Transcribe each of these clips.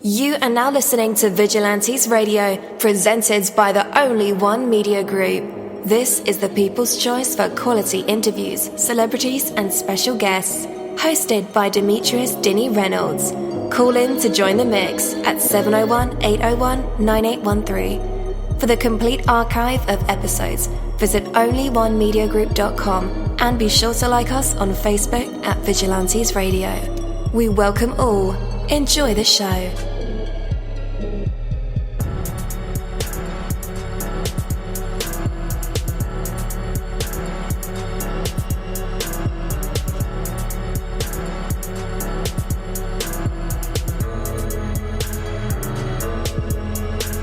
You are now listening to Vigilantes Radio, presented by the Only One Media Group. This is the people's choice for quality interviews, celebrities, and special guests. Hosted by Demetrius Dinny Reynolds. Call in to join the mix at 701-801-9813. For the complete archive of episodes, visit onlyonemediagroup.com and be sure to like us on Facebook at Vigilantes Radio. We welcome all. Enjoy the show.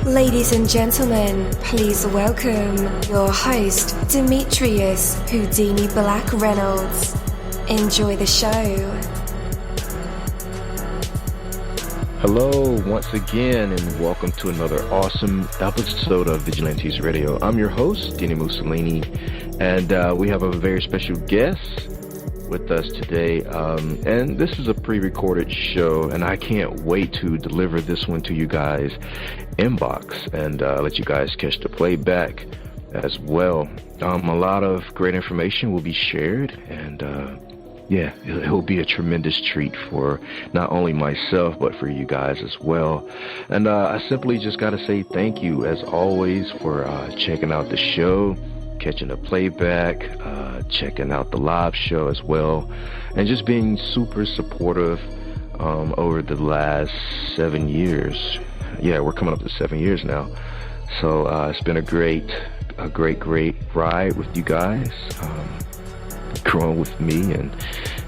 Ladies and gentlemen, please welcome your host, Demetrius Houdini Black Reynolds. Enjoy the show. Hello, once again, and welcome to another awesome episode of Vigilantes Radio. I'm your host, dini-mussolini, and we have a very special guest with us today, and this is a pre-recorded show, and I can't wait to deliver this one to you guys inbox and let you guys catch the playback as well. A lot of great information will be shared, and yeah, it'll be a tremendous treat for not only myself, but for you guys as well. And I simply just got to say thank you, as always, for checking out the show, catching the playback, checking out the live show as well, and just being super supportive over the last 7 years. Yeah, we're coming up to 7 years now. So it's been a great ride with you guys. Growing with me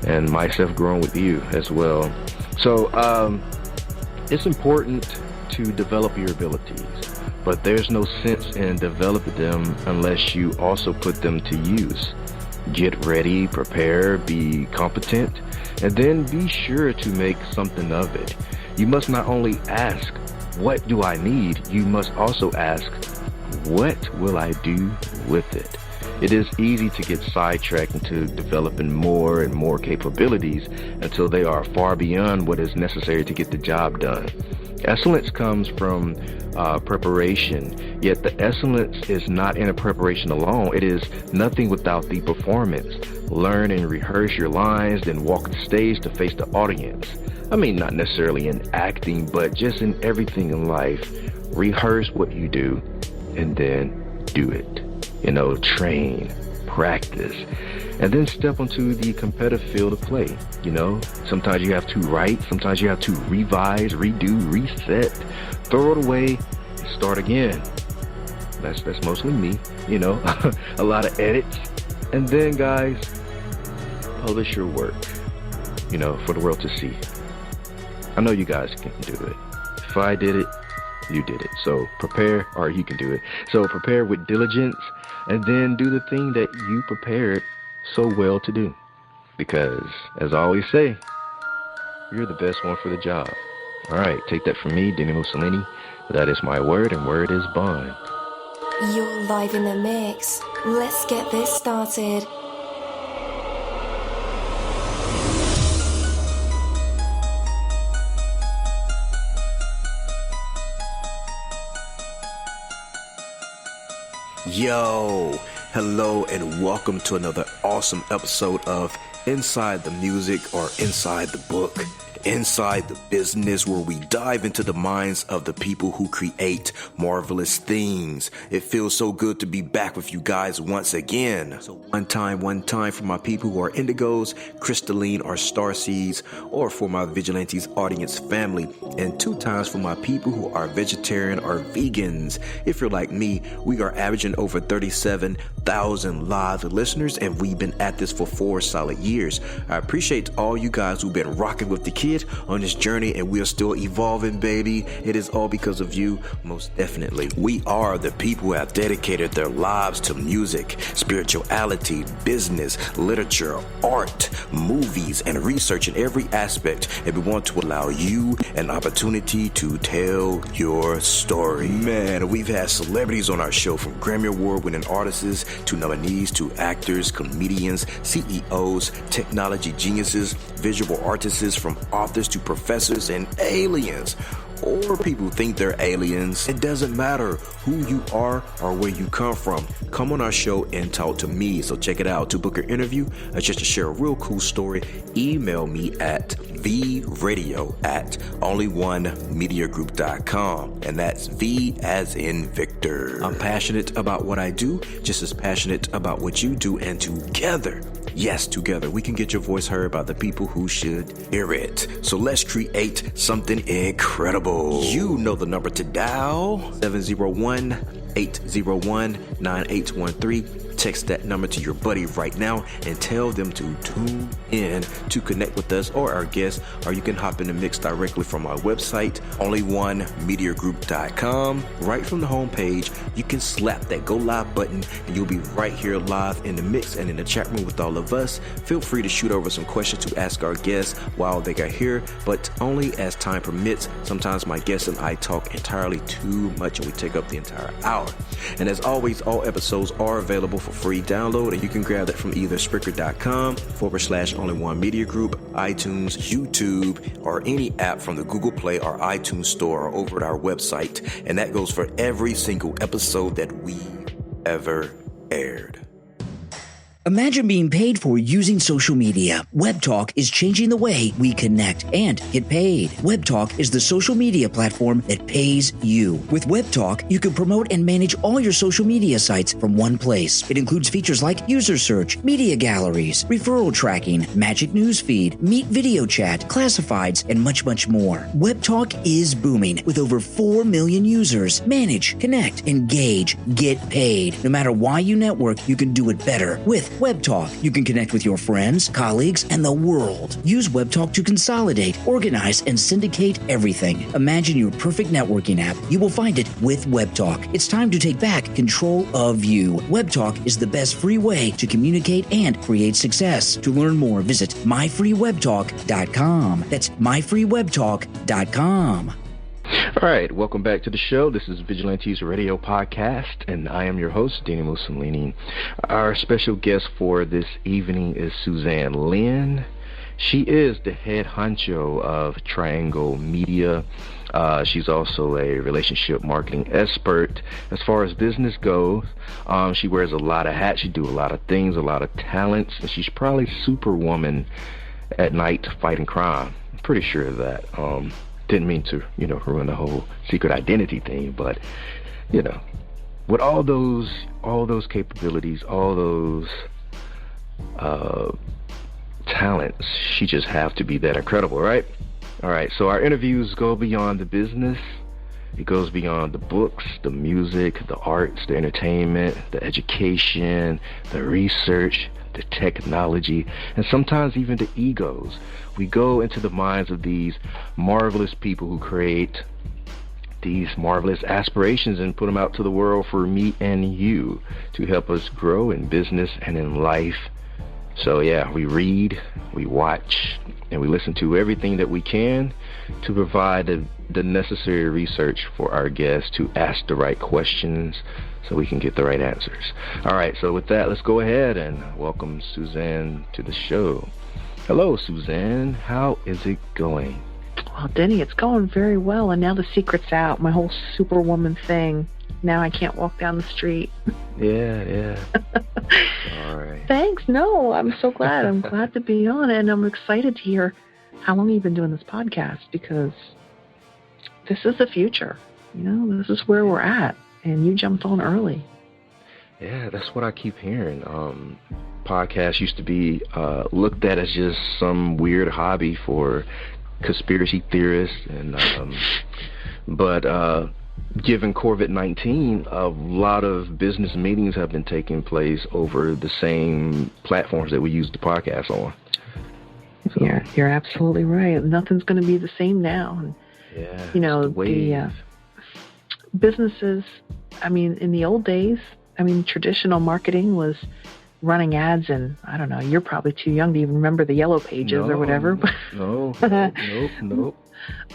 and myself growing with you as well. So it's important to develop your abilities, but there's no sense in developing them unless you also put them to use. Get ready, prepare, be competent, and then be sure to make something of it. You must not only ask, what do I need? You must also ask, what will I do with it? It is easy to get sidetracked into developing more and more capabilities until they are far beyond what is necessary to get the job done. Excellence comes from preparation, yet the excellence is not in a preparation alone. It is nothing without the performance. Learn and rehearse your lines, then walk the stage to face the audience. I mean, not necessarily in acting, but just in everything in life. Rehearse what you do and then do it. Train, practice, and then step onto the competitive field of play. Sometimes you have to write, sometimes you have to revise, redo, reset, throw it away, and start again. That's mostly me, a lot of edits. And then, guys, publish your work, for the world to see. I know you guys can do it. If I did it, you did it. So prepare, or you can do it. So prepare with diligence, and then do the thing that you prepared so well to do. Because, as I always say, you're the best one for the job. All right, take that from me, Dini Mussolini. That is my word, and word is bond. You're live in the mix. Let's get this started. Yo, hello and welcome to another awesome episode of Inside the Music, or Inside the Book, Inside the Business, where we dive into the minds of the people who create marvelous things. It feels so good to be back with you guys once again. So one time for my people who are indigos, crystalline, or starseeds, or for my Vigilantes audience family, and 2 times for my people who are vegetarian or vegans. If you're like me, we are averaging over 37,000 live listeners, and we've been at this for 4 solid years. I appreciate all you guys who've been rocking with the kid on this journey, and we are still evolving, baby. It is all because of you, most definitely. We are the people who have dedicated their lives to music, spirituality, business, literature, art, movies, and research in every aspect, and we want to allow you an opportunity to tell your story. Man, we've had celebrities on our show, from Grammy Award-winning artists to nominees to actors, comedians, CEOs, technology geniuses, visual artists, from authors to professors and aliens. or people who think they're aliens. It doesn't matter who you are or where you come from. Come on our show and talk to me. So check it out. To book an interview or just to share a real cool story, email me at vradio@onlyonemediagroup.com. And that's V as in Victor. I'm passionate about what I do, just as passionate about what you do, and together, yes, together, we can get your voice heard by the people who should hear it. So let's create something incredible. You know the number to dial, 701-801-9813. Text that number to your buddy right now and tell them to tune in to connect with us or our guests, or you can hop in the mix directly from our website, onlyonemediagroup.com. Right from the homepage, you can slap that go live button and you'll be right here live in the mix and in the chat room with all of us. Feel free to shoot over some questions to ask our guests while they are here, but only as time permits. Sometimes my guests and I talk entirely too much and we take up the entire hour. And as always, all episodes are available for free download, and you can grab that from either Spreaker.com/onlyonemediagroup, iTunes, YouTube, or any app from the Google Play or iTunes Store, or over at our website. And that goes for every single episode that we ever aired. Imagine being paid for using social media. WebTalk is changing the way we connect and get paid. WebTalk is the social media platform that pays you. With WebTalk, you can promote and manage all your social media sites from one place. It includes features like user search, media galleries, referral tracking, magic newsfeed, Meet video chat, classifieds, and much, much more. WebTalk is booming with over 4 million users. Manage, connect, engage, get paid. No matter why you network, you can do it better with WebTalk. You can connect with your friends, colleagues, and the world. Use WebTalk to consolidate, organize, and syndicate everything. Imagine your perfect networking app. You will find it with WebTalk. It's time to take back control of you. WebTalk is the best free way to communicate and create success. To learn more, visit myfreewebtalk.com. That's myfreewebtalk.com. All right, welcome back to the show. This is Vigilantes Radio Podcast, and I am your host, dini-mussolini. Our special guest for this evening is Suzanne Lynn. She is the head honcho of Triangle Media. She's also a relationship marketing expert. As far as business goes, she wears a lot of hats. She do a lot of things, a lot of talents, and she's probably superwoman at night fighting crime. I'm pretty sure of that. Didn't mean to, ruin the whole secret identity thing, but, with all those capabilities, all those talents, she just have to be that incredible, right? All right, so our interviews go beyond the business. It goes beyond the books, the music, the arts, the entertainment, the education, the research, the technology, and sometimes even the egos. We go into the minds of these marvelous people who create these marvelous aspirations and put them out to the world for me and you to help us grow in business and in life. So yeah, we read, we watch, and we listen to everything that we can to provide the necessary research for our guests to ask the right questions so we can get the right answers. All right, so with that, let's go ahead and welcome Suzanne to the show. Hello, Suzanne. How is it going? Well, Denny, it's going very well, and now the secret's out. My whole superwoman thing. Now I can't walk down the street. Yeah. All right. Thanks. No, I'm so glad. I'm glad to be on, and I'm excited to hear how long you've been doing this podcast, because this is the future. This is where we're at, and you jumped on early. Yeah, that's what I keep hearing. Podcasts used to be looked at as just some weird hobby for conspiracy theorists, and but given COVID-19, a lot of business meetings have been taking place over the same platforms that we use the podcast on. So, yeah, you're absolutely right. Nothing's going to be the same now. Yeah, the businesses, in the old days, traditional marketing was running ads, and I don't know, you're probably too young to even remember the Yellow Pages or whatever. Nope.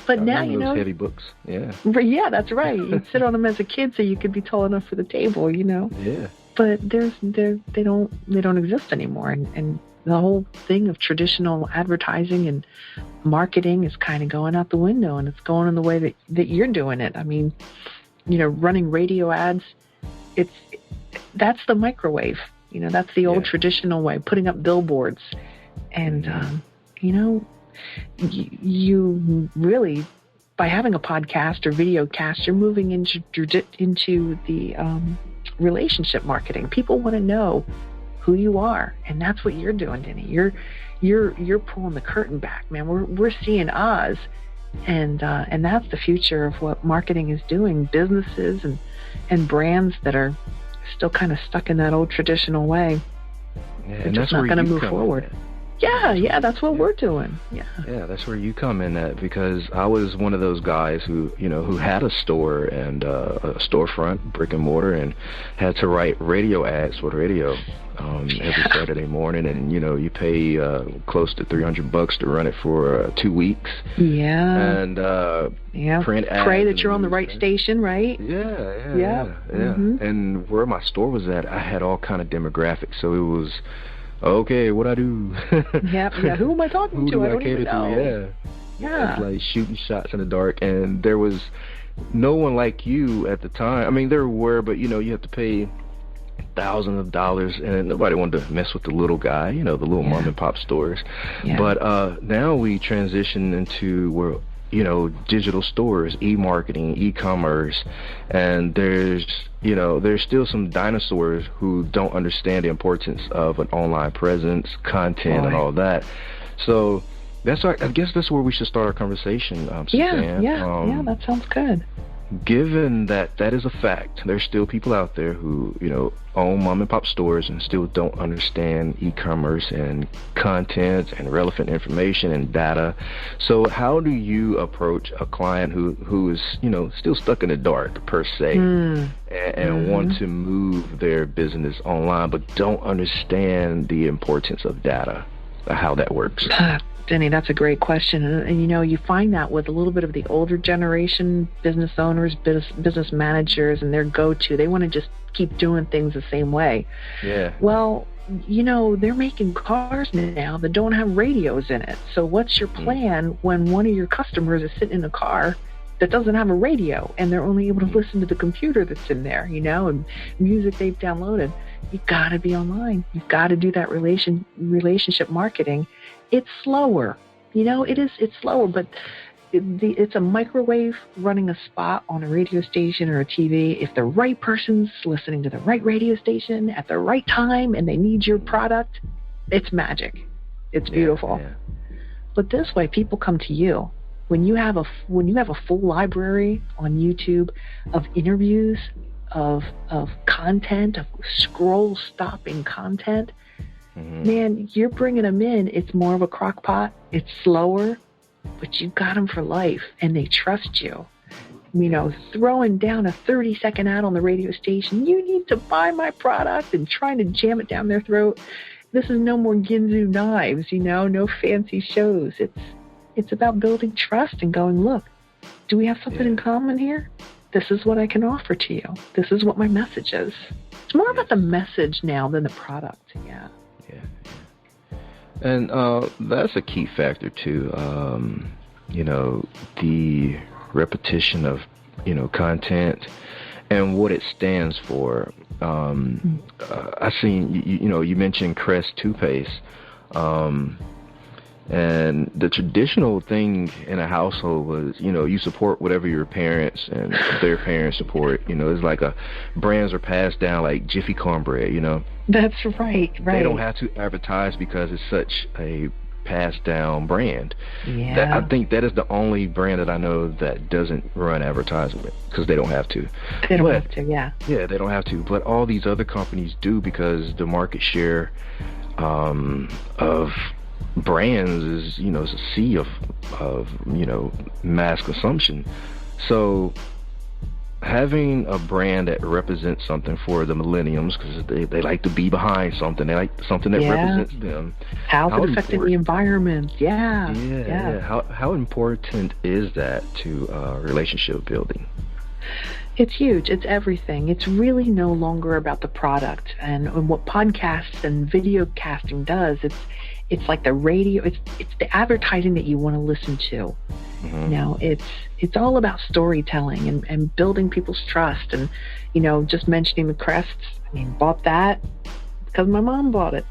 But now, those heavy books, yeah. Yeah, that's right. You'd sit on them as a kid so you could be tall enough for the table, Yeah. But they don't exist anymore, and the whole thing of traditional advertising and marketing is kind of going out the window, and it's going in the way that you're doing it. I mean, running radio ads, that's the microwave. That's the old traditional way, putting up billboards. And, you really, by having a podcast or video cast, you're moving into the relationship marketing. People want to know who you are, and that's what you're doing, Denny. You're pulling the curtain back, man. We're seeing Oz, and that's the future of what marketing is doing. Businesses and brands that are still kind of stuck in that old traditional way. Yeah, they're just not going to move forward. Yeah, that's what we're doing. Yeah, that's where you come in at, because I was one of those guys who had a store and a storefront, brick and mortar, and had to write radio ads for the radio every Saturday morning, and you pay close to $300 to run it for 2 weeks. Yeah. And print ads. Pray that you're on the right station, right? Yeah. Mm-hmm. And where my store was at, I had all kind of demographics, so it was, okay, what I do? Yeah. Who am I talking to? I don't even know. Yeah. It's like shooting shots in the dark, and there was no one like you at the time. I mean, there were, but you have to pay thousands of dollars, and nobody wanted to mess with the little guy, the little mom and pop stores. Yeah. But now we transition into where digital stores, e-marketing, e-commerce, and there's still some dinosaurs who don't understand the importance of an online presence, content, and all that. So I guess that's where we should start our conversation, Suzanne. Yeah, that sounds good. Given that is a fact, there's still people out there who, own mom and pop stores and still don't understand e-commerce and content and relevant information and data. So how do you approach a client who is, still stuck in the dark, per se, and want to move their business online but don't understand the importance of data, how that works? Denny, that's a great question. And you find that with a little bit of the older generation business owners, business managers, and their go-to. They want to just keep doing things the same way. Yeah. Well, they're making cars now that don't have radios in it. So what's your plan when one of your customers is sitting in a car that doesn't have a radio, and they're only able to listen to the computer that's in there, and music they've downloaded? You've got to be online. You've got to do that relationship marketing. It's slower, it's slower, but it's a microwave running a spot on a radio station or a TV. If the right person's listening to the right radio station at the right time and they need your product, it's magic. It's beautiful. Yeah. But this way, people come to you. When you have a full library on YouTube of interviews, of content, of scroll-stopping content, man, you're bringing them in. It's more of a crock pot. It's slower, but you got them for life, and they trust you. Throwing down a 30-second ad on the radio station, you need to buy my product, and trying to jam it down their throat. This is no more Ginzu knives, no fancy shows. It's about building trust and going, look, do we have something in common here? This is what I can offer to you. This is what my message is. It's more about the message now than the product. Yeah. And that's a key factor too. The repetition of content and what it stands for. I seen you mentioned Crest toothpaste, and the traditional thing in a household was you support whatever your parents and their parents support. It's like brands are passed down like Jiffy cornbread. That's right. They don't have to advertise because it's such a passed down brand. Yeah. I think that is the only brand that I know that doesn't run advertisement because they don't have to. They don't have to, yeah. Yeah, they don't have to. But all these other companies do because the market share of brands is, is a sea of mass consumption. So having a brand that represents something for the millenniums, because they like to be behind something. They like something that represents them. How's it affecting the environment? Yeah. How important is that to relationship building? It's huge. It's everything. It's really no longer about the product. And what podcasts and video casting does, it's like the radio. It's the advertising that you want to listen to. Mm-hmm. You know, it's all about storytelling and building people's trust. And, you know, just mentioning the crests. I mean, bought that because my mom bought it.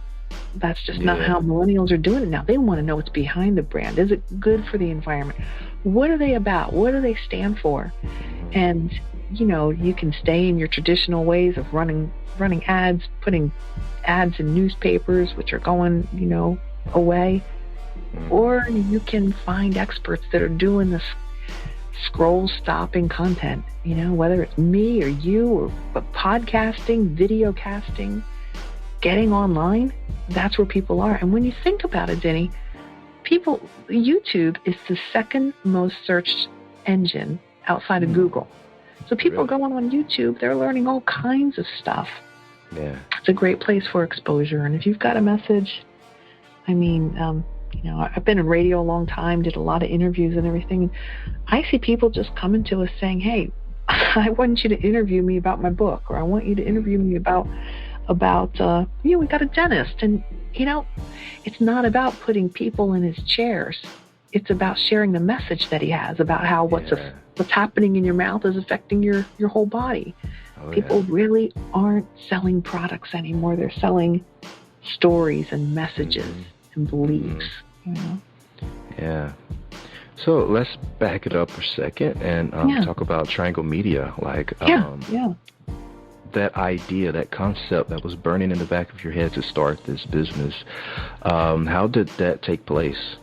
That's just not how millennials are doing it now. They want to know what's behind the brand. Is it good for the environment? What are they about? What do they stand for? And, you know, you can stay in your traditional ways of running ads, putting ads in newspapers, which are going, you know, away. Or you can find experts that are doing this scroll-stopping content, you know, whether it's me or you or podcasting, video casting, getting online. That's where people are. And when you think about it, Denny, YouTube is the second most searched engine outside of Google. So people going on YouTube, they're learning all kinds of stuff. Yeah. It's a great place for exposure. And if you've got a message, I mean, you know, I've been in radio a long time, did a lot of interviews and everything. I see people just coming to us saying, hey, I want you to interview me about my book, or I want you to interview me about you know, we got a dentist. And, you know, it's not about putting people in his chairs. It's about sharing the message that he has about how what's happening in your mouth is affecting your whole body. People really aren't selling products anymore. They're selling stories and messages and beliefs. You know? Yeah. So let's back it up for a second and talk about Triangle Media. Like, that idea, that concept that was burning in the back of your head to start this business. How did that take place?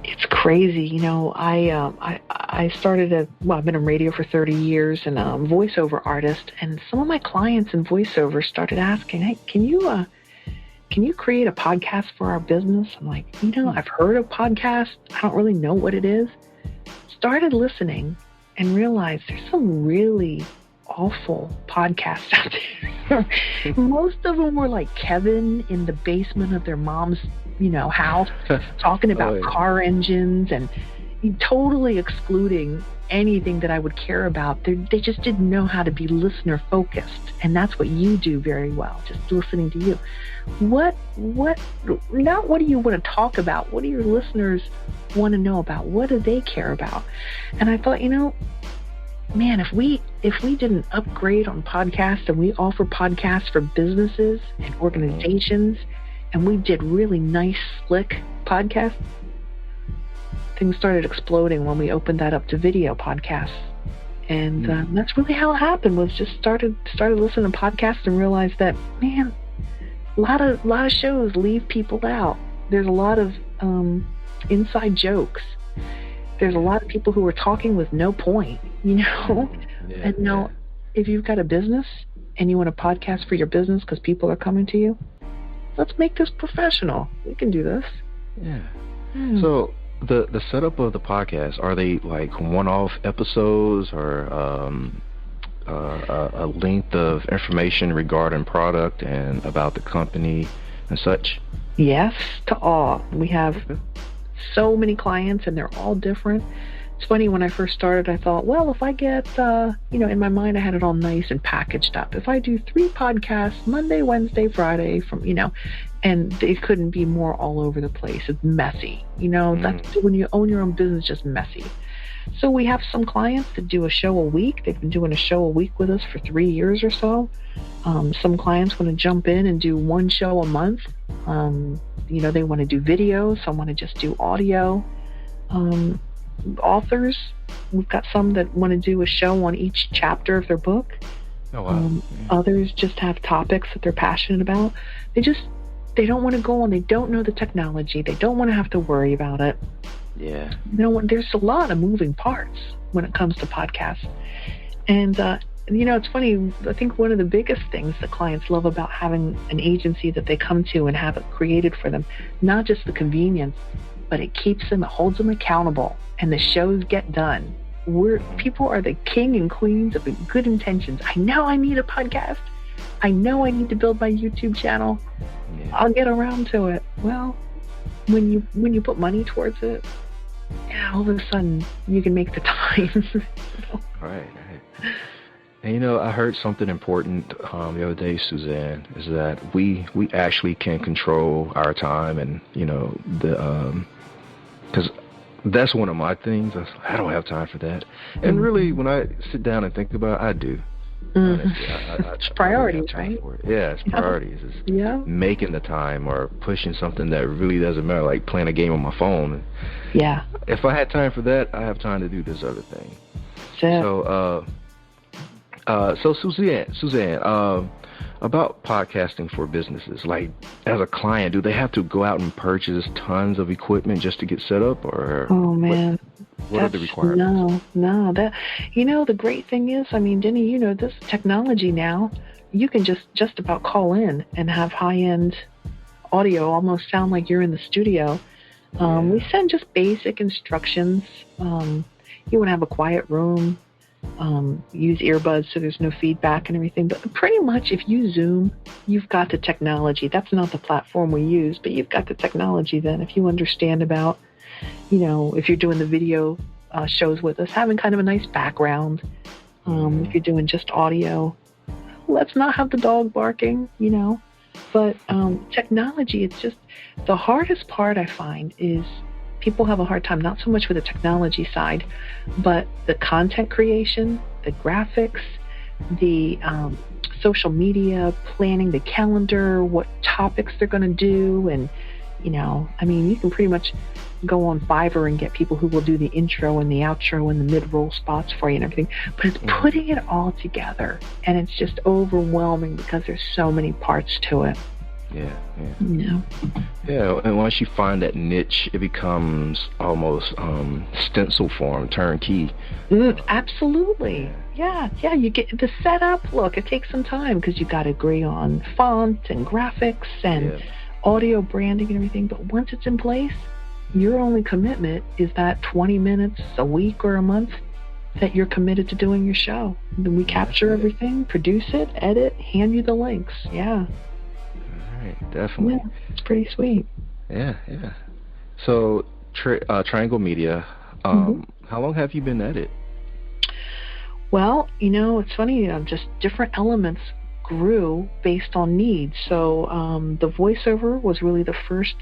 It's crazy. You know, I started I've been in radio for 30 years and a voiceover artist, and some of my clients in voiceover started asking, hey, can you create a podcast for our business? I'm like, you know, I've heard of podcasts. I don't really know what it is. Started listening and realized there's some really awful podcasts out there. Most of them were like Kevin in the basement of their mom's, you know, house, talking about car engines and totally excluding anything that I would care about. They just didn't know how to be listener focused. And that's what you do very well, just listening to you. Not what do you want to talk about? What do your listeners want to know about? What do they care about? And I thought, you know, man, if we didn't upgrade on podcasts and we offer podcasts for businesses and organizations, and we did really nice, slick podcasts, things started exploding when we opened that up to video podcasts. And that's really how it happened, was just started listening to podcasts and realized that, man, a lot of shows leave people out. There's a lot of inside jokes. There's a lot of people who are talking with no point, you know? And now, if you've got a business and you want a podcast for your business because people are coming to you, let's make this professional. We can do this. Yeah. So the setup of the podcast, are they like one-off episodes or a length of information regarding product and about the company and such? Yes to all. We have so many clients and they're all different. It's funny, when I first started, I thought, well, if I get, you know, in my mind, I had it all nice and packaged up. If I do 3 podcasts, Monday, Wednesday, Friday, from, you know, and it couldn't be more all over the place. It's messy. You know, that's when you own your own business, it's just messy. So we have some clients that do a show a week. They've been doing a show a week with us for 3 years or so. Some clients want to jump in and do 1 show a month. You know, they want to do video. Some want to just do audio. Authors, we've got some that want to do a show on each chapter of their book. Oh, wow. Others just have topics that they're passionate about. They don't want to go on. They don't know the technology. They don't want to have to worry about it. Yeah. There's a lot of moving parts when it comes to podcasts. And, you know, it's funny. I think one of the biggest things that clients love about having an agency that they come to and have it created for them, not just the convenience, but it holds them accountable, and the shows get done. People are the king and queens of good intentions. I know I need a podcast. I know I need to build my YouTube channel. Yeah. I'll get around to it. Well, when you put money towards it, yeah, all of a sudden you can make the time. Right. And I heard something important the other day, Suzanne, is that we actually can control our time, and because that's one of my things. I don't have time for that, and really, when I sit down and think about it, I do. It's priorities, right? Yeah, it's priorities. It's making the time or pushing something that really doesn't matter, like playing a game on my phone. Yeah. If I had time for that, I have time to do this other thing. So Suzanne, about podcasting for businesses, like as a client, do they have to go out and purchase tons of equipment just to get set up, or? Oh man, what are the requirements? No. That the great thing is, I mean, Denny, this technology now, you can just about call in and have high-end audio, almost sound like you're in the studio. We send just basic instructions. You want to have a quiet room. Use earbuds so there's no feedback and everything. But pretty much if you Zoom, you've got the technology. That's not the platform we use, but you've got the technology then. If you understand about, if you're doing the video shows with us, having kind of a nice background. If you're doing just audio, let's not have the dog barking, But technology, it's just the hardest part I find is people have a hard time, not so much with the technology side, but the content creation, the graphics, the social media, planning the calendar, what topics they're going to do. And, you can pretty much go on Fiverr and get people who will do the intro and the outro and the mid-roll spots for you and everything. But it's putting it all together, and it's just overwhelming because there's so many parts to it. Yeah. Yeah, and once you find that niche, it becomes almost stencil form, turnkey. Absolutely. Yeah. You get the setup. Look, it takes some time because you got to agree on font and graphics and audio branding and everything. But once it's in place, your only commitment is that 20 minutes a week or a month that you're committed to doing your show. Then we capture everything, produce it, edit, hand you the links. Yeah. Right, definitely. Yeah, it's pretty sweet. Yeah. So, Triangle Media, how long have you been at it? Well, it's funny, just different elements grew based on needs. So the voiceover was really the first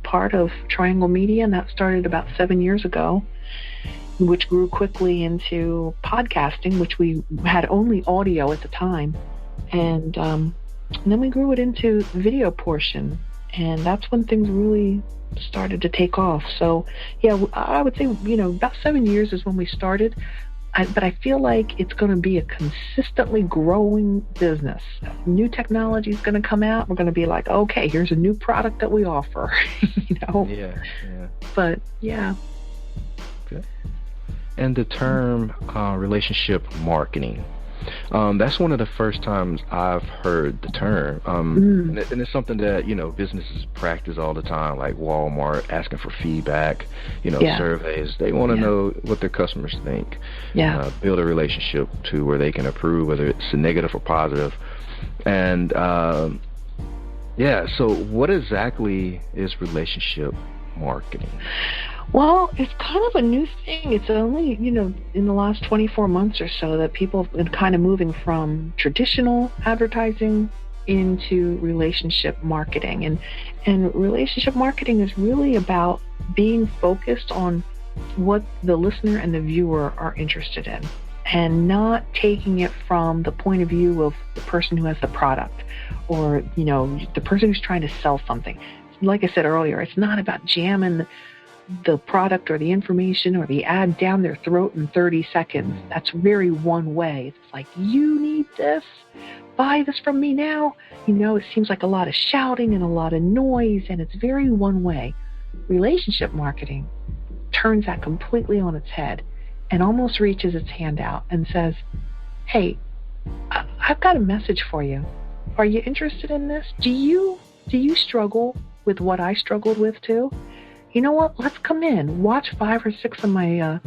part of Triangle Media, and that started about 7 years ago, which grew quickly into podcasting, which we had only audio at the time. And then we grew it into the video portion, and that's when things really started to take off. So, I would say, about 7 years is when we started, but I feel like it's going to be a consistently growing business. New technology is going to come out. We're going to be like, okay, here's a new product that we offer, Yeah. But, yeah. Okay. And the term relationship marketing. That's one of the first times I've heard the term. And it's something that, businesses practice all the time, like Walmart asking for feedback, surveys. They want to know what their customers think. Yeah. Build a relationship to where they can approve, whether it's a negative or positive. And, so what exactly is relationship marketing? Well, it's kind of a new thing. It's only, in the last 24 months or so that people have been kind of moving from traditional advertising into relationship marketing. And relationship marketing is really about being focused on what the listener and the viewer are interested in, and not taking it from the point of view of the person who has the product or, the person who's trying to sell something. Like I said earlier, it's not about jamming the product or the information or the ad down their throat in 30 seconds. That's very one way. It's like, you need this, buy this from me now. It seems like a lot of shouting and a lot of noise, and it's very one way. Relationship marketing turns that completely on its head and almost reaches its hand out and says, hey, I've got a message for you. Are you interested in this? Do you struggle with what I struggled with too? You know what? Let's come in. Watch 5 or 6 of my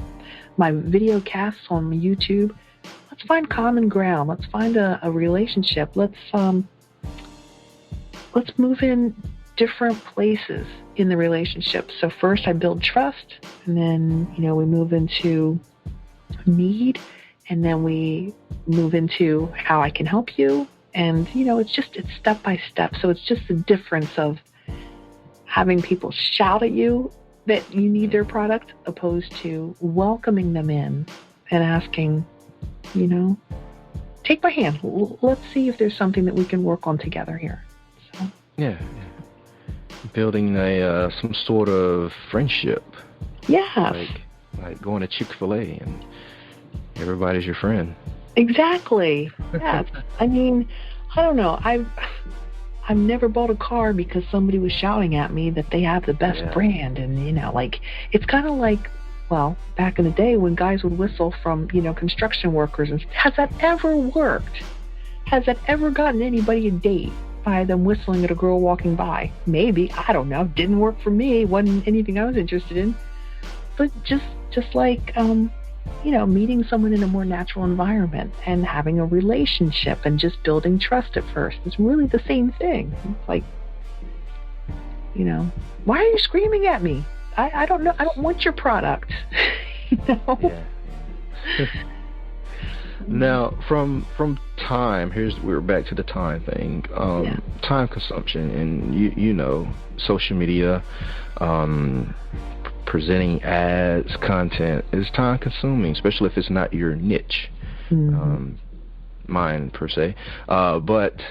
video casts on YouTube. Let's find common ground. Let's find a relationship. Let's move in different places in the relationship. So first I build trust, and then we move into need, and then we move into how I can help you. And, it's step by step. So it's just the difference of having people shout at you that you need their product, opposed to welcoming them in and asking, take my hand. Let's see if there's something that we can work on together here. So. Yeah. Building some sort of friendship. Yeah. Like going to Chick-fil-A and everybody's your friend. Exactly. Yeah. I mean, I don't know. I've never bought a car because somebody was shouting at me that they have the best brand, and it's kind of like, well, back in the day when guys would whistle from construction workers, and has that ever worked? Has that ever gotten anybody a date by them whistling at a girl walking by? Maybe, I don't know. Didn't work for me. Wasn't anything I was interested in. But just like meeting someone in a more natural environment and having a relationship and just building trust at first. It's really the same thing. It's like, why are you screaming at me? I don't know. I don't want your product. Yeah. Now, from time, we're back to the time thing. Time consumption, and social media, presenting ads, content is time consuming, especially if it's not your niche, mine per se. But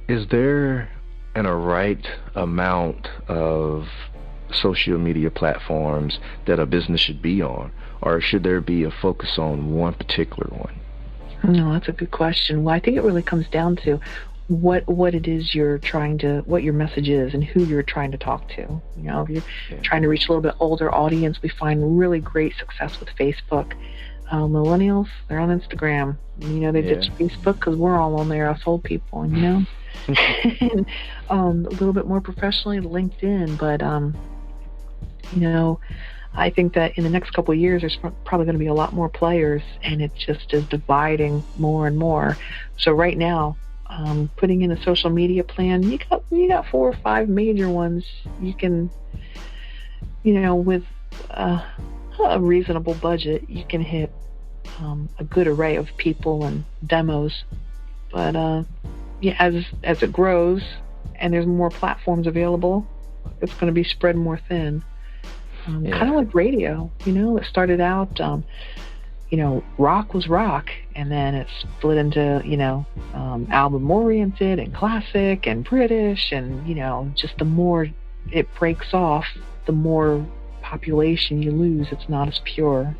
is there a right amount of social media platforms that a business should be on, or should there be a focus on one particular one? No, that's a good question. Well, I think it really comes down to what it is what your message is and who you're trying to talk to. If you're trying to reach a little bit older audience, we find really great success with Facebook. Millennials, they're on Instagram. They ditch Facebook because we're all on there, us old people, and a little bit more professionally, LinkedIn. But, I think that in the next couple of years, there's probably going to be a lot more players, and it just is dividing more and more. So right now, putting in a social media plan, you got 4 or 5 major ones. You can, with a reasonable budget, you can hit a good array of people and demos. But as it grows and there's more platforms available, it's going to be spread more thin. Kind of like radio. It started out, rock was rock, and then it split into, album oriented and classic and British, and, just the more it breaks off, the more population you lose. It's not as pure.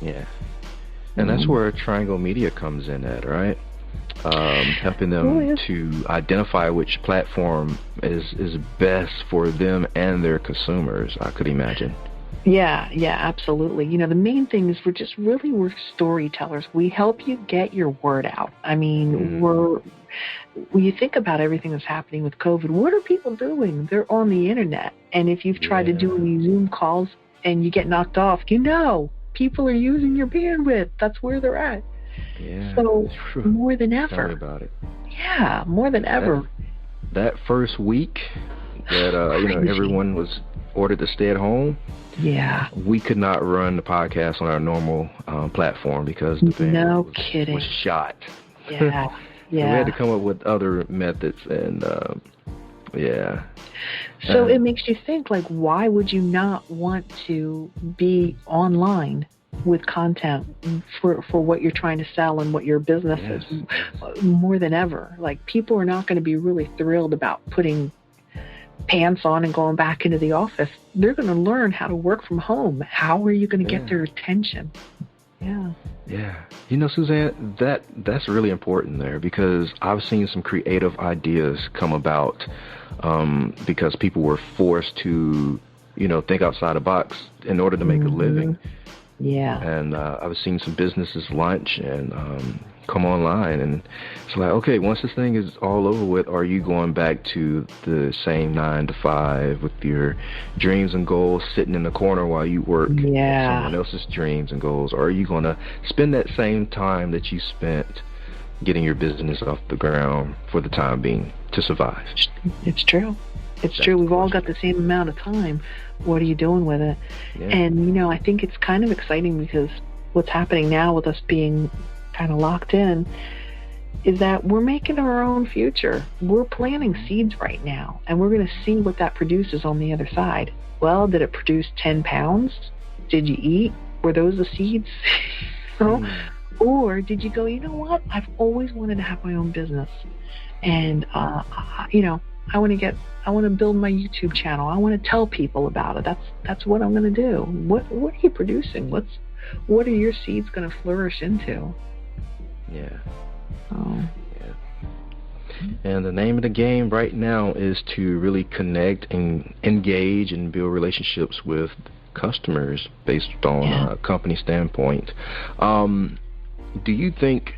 Yeah. And that's where Triangle Media comes in at, right? Helping them to identify which platform is best for them and their consumers, I could imagine. Yeah, absolutely. The main thing is we're storytellers. We help you get your word out. I mean, when you think about everything that's happening with COVID, what are people doing? They're on the internet. And if you've tried to do any Zoom calls and you get knocked off, people are using your bandwidth. That's where they're at. Yeah. So more than ever. Tell me about it. Yeah, more than ever. That first week that everyone was ordered to stay at home. Yeah. We could not run the podcast on our normal platform because the bandwidth was shot. Yeah. So we had to come up with other methods, and So it makes you think, why would you not want to be online with content for what you're trying to sell and what your business is more than ever? People are not going to be really thrilled about putting pants on and going back into the office. They're going to learn how to work from home. How are you going to get their attention? Yeah. Suzanne, that's really important there, because I've seen some creative ideas come about because people were forced to, think outside the box in order to make a living. Yeah. And I've seen some businesses launch and come online, and it's like, okay, once this thing is all over with, are you going back to the same 9 to 5 with your dreams and goals sitting in the corner while you work someone else's dreams and goals, or are you going to spend that same time that you spent getting your business off the ground for the time being to survive? It's true. It's true. We've all got the same amount of time. What are you doing with it? Yeah. And, I think it's kind of exciting because what's happening now with us being kind of locked in is that we're making our own future. We're planting seeds right now, and we're going to see what that produces on the other side. Well, did it produce 10 pounds? Did you eat? Were those the seeds? Or did you go, you know what? I've always wanted to have my own business. And, I want to build my YouTube channel. I want to tell people about it. That's what I'm going to do. What are you producing? What are your seeds going to flourish into? Yeah. Oh. Yeah. And the name of the game right now is to really connect and engage and build relationships with customers based on a company standpoint. Do you think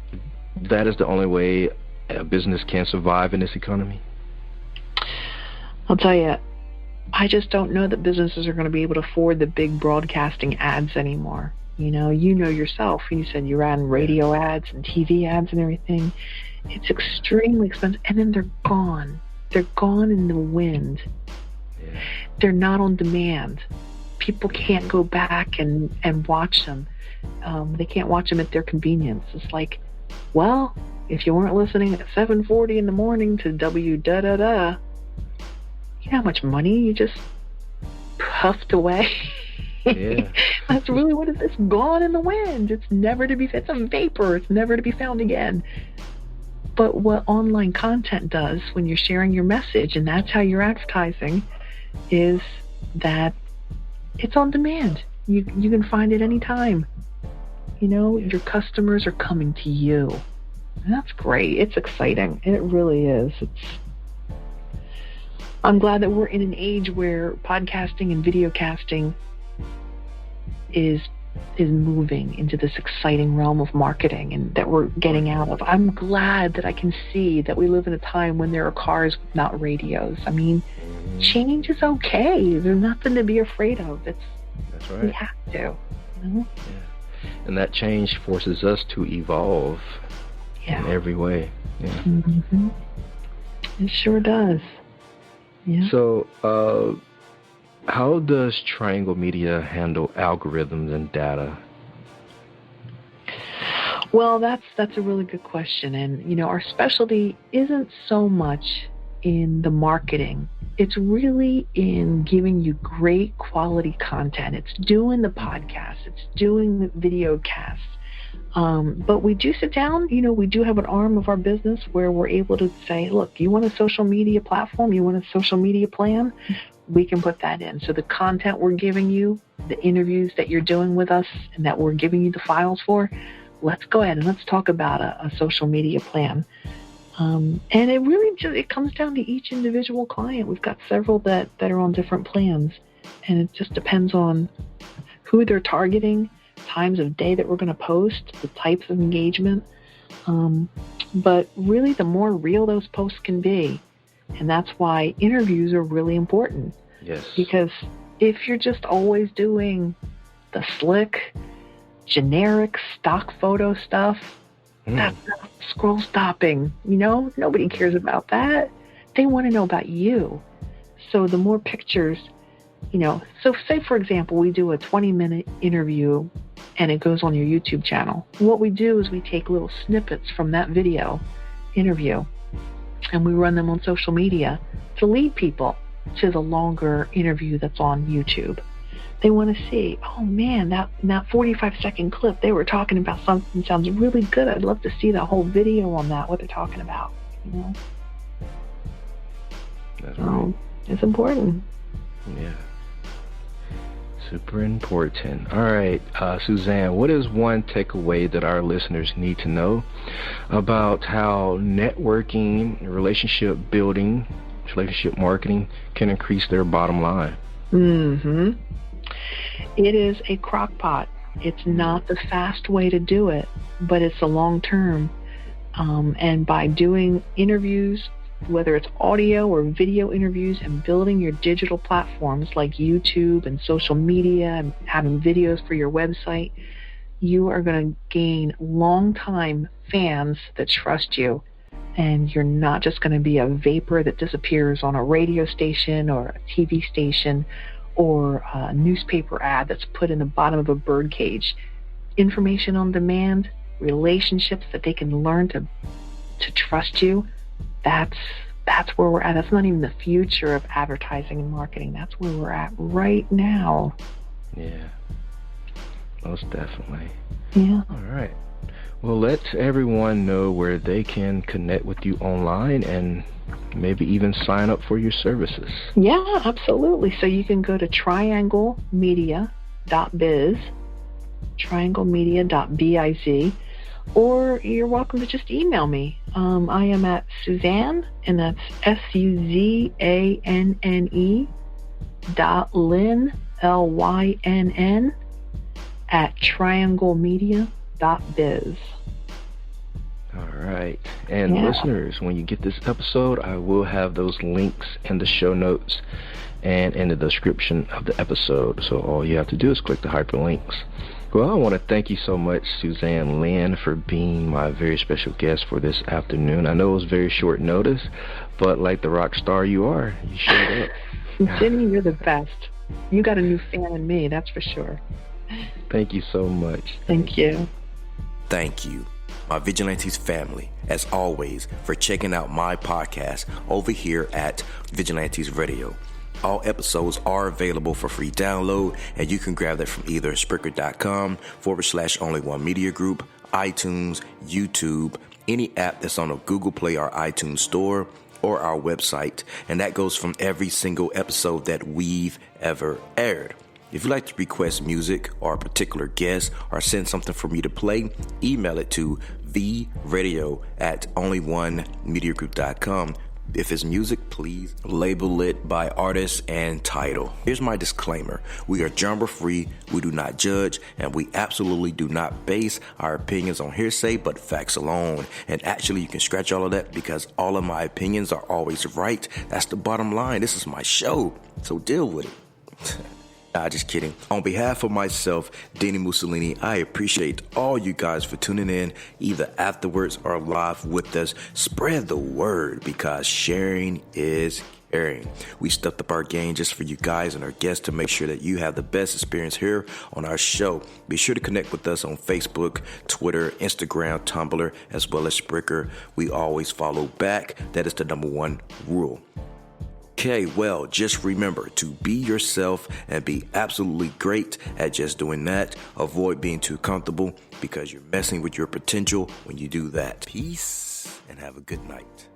that is the only way a business can survive in this economy? I'll tell you, I just don't know that businesses are going to be able to afford the big broadcasting ads anymore. You know yourself. You said you ran radio ads and TV ads and everything. It's extremely expensive. And then they're gone. They're gone in the wind. Yeah. They're not on demand. People can't go back and watch them. They can't watch them at their convenience. It's like, well, if you weren't listening at 7:40 in the morning to W-da-da-da, you know how much money you just puffed away? Yeah. That's really what it is. It's gone in the wind. It's never to be, it's a vapor. It's never to be found again. But what online content does when you're sharing your message, and that's how you're advertising, is that it's on demand. You can find it anytime. Your customers are coming to you. And that's great. It's exciting. It really is. I'm glad that we're in an age where podcasting and video casting is moving into this exciting realm of marketing and that we're getting out of. I'm glad that I can see that we live in a time when there are cars with not radios. I mean, change is okay. There's nothing to be afraid of. That's right. We have to. Yeah. And that change forces us to evolve in every way. Yeah. Mm-hmm. It sure does. Yeah. So, how does Triangle Media handle algorithms and data? Well, that's a really good question. And, our specialty isn't so much in the marketing. It's really in giving you great quality content. It's doing the podcast. It's doing the video casts. But we do sit down, we do have an arm of our business where we're able to say, look, you want a social media platform? You want a social media plan? We can put that in. So the content we're giving you, the interviews that you're doing with us and that we're giving you the files for, let's go ahead and let's talk about a social media plan. And it really it comes down to each individual client. We've got several that are on different plans, and it just depends on who they're targeting, times of day that we're going to post, the types of engagement. But really, the more real those posts can be, and that's why interviews are really important. Yes. Because if you're just always doing the slick, generic stock photo stuff, that's not scroll stopping. Nobody cares about that. They want to know about you. So the more pictures, so say, for example, we do a 20-minute interview and it goes on your YouTube channel. What we do is we take little snippets from that video interview and we run them on social media to lead people to the longer interview that's on YouTube. They want to see, oh man, that 45-second clip, they were talking about something sounds really good. I'd love to see the whole video on that, what they're talking about. That's right. It's important. Yeah. Super important. All right, Suzanne, what is one takeaway that our listeners need to know about how networking, relationship building, relationship marketing can increase their bottom line? Mm-hmm. It is a crock pot. It's not the fast way to do it, but it's a long term. And by doing interviews, whether it's audio or video interviews, and building your digital platforms like YouTube and social media and having videos for your website, you are going to gain long-time fans that trust you. And you're not just going to be a vapor that disappears on a radio station or a TV station or a newspaper ad that's put in the bottom of a bird cage. Information on demand, relationships that they can learn to trust you, that's where we're at. That's not even the future of advertising and marketing. That's where we're at right now. Yeah, most definitely. Yeah. All right. Well, let everyone know where they can connect with you online and maybe even sign up for your services. Yeah, absolutely. So you can go to trianglemedia.biz, trianglemedia.biz, or you're welcome to just email me. I am at Suzanne, and that's SUZANNE .Lynn, LYNN, at trianglemedia.biz. All right. And listeners, when you get this episode, I will have those links in the show notes and in the description of the episode. So all you have to do is click the hyperlinks. Well, I want to thank you so much, Suzanne Lynn, for being my very special guest for this afternoon. I know it was very short notice, but like the rock star you are, you showed up. Jimmy, you're the best. You got a new fan in me, that's for sure. Thank you so much. Thank you. Thank you, my Vigilantes family, as always, for checking out my podcast over here at Vigilantes Radio. All episodes are available for free download, and you can grab that from either Spreaker.com/only1mediagroup, iTunes, YouTube, any app that's on a Google Play or iTunes store, or our website. And that goes from every single episode that we've ever aired. If you'd like to request music or a particular guest or send something for me to play, email it to theradio@only1mediagroup.com. If it's music, please label it by artist and title. Here's my disclaimer. We are genre-free, we do not judge, and we absolutely do not base our opinions on hearsay but facts alone. And actually, you can scratch all of that because all of my opinions are always right. That's the bottom line. This is my show, so deal with it. Nah, just kidding. On behalf of myself, dini-mussolini, I appreciate all you guys for tuning in, either afterwards or live with us. Spread the word because sharing is caring. We stepped up our game just for you guys and our guests to make sure that you have the best experience here on our show. Be sure to connect with us on Facebook, Twitter, Instagram, Tumblr, as well as Spreaker. We always follow back. That is the number one rule. Okay, well, just remember to be yourself and be absolutely great at just doing that. Avoid being too comfortable because you're messing with your potential when you do that. Peace and have a good night.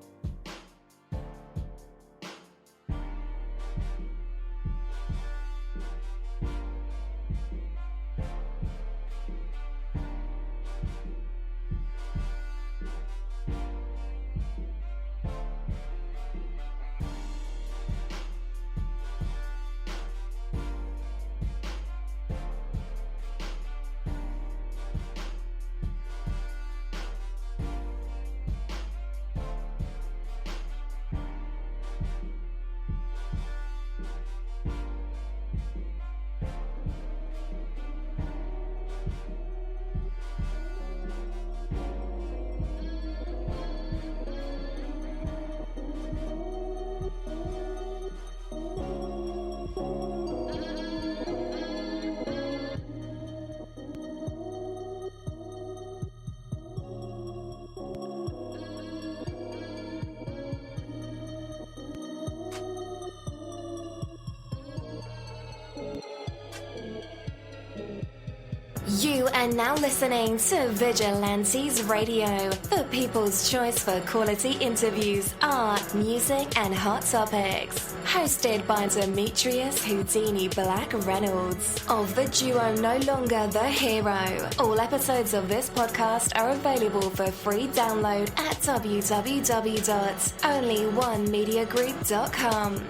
You are now listening to Vigilantes Radio, the people's choice for quality interviews, art, music, and hot topics. Hosted by Demetrius Houdini Black Reynolds of the duo No Longer the Hero. All episodes of this podcast are available for free download at www.onlyonemediagroup.com.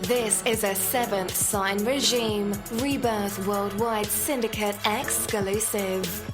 This is a Seventh Sign Regime Rebirth Worldwide Syndicate exclusive.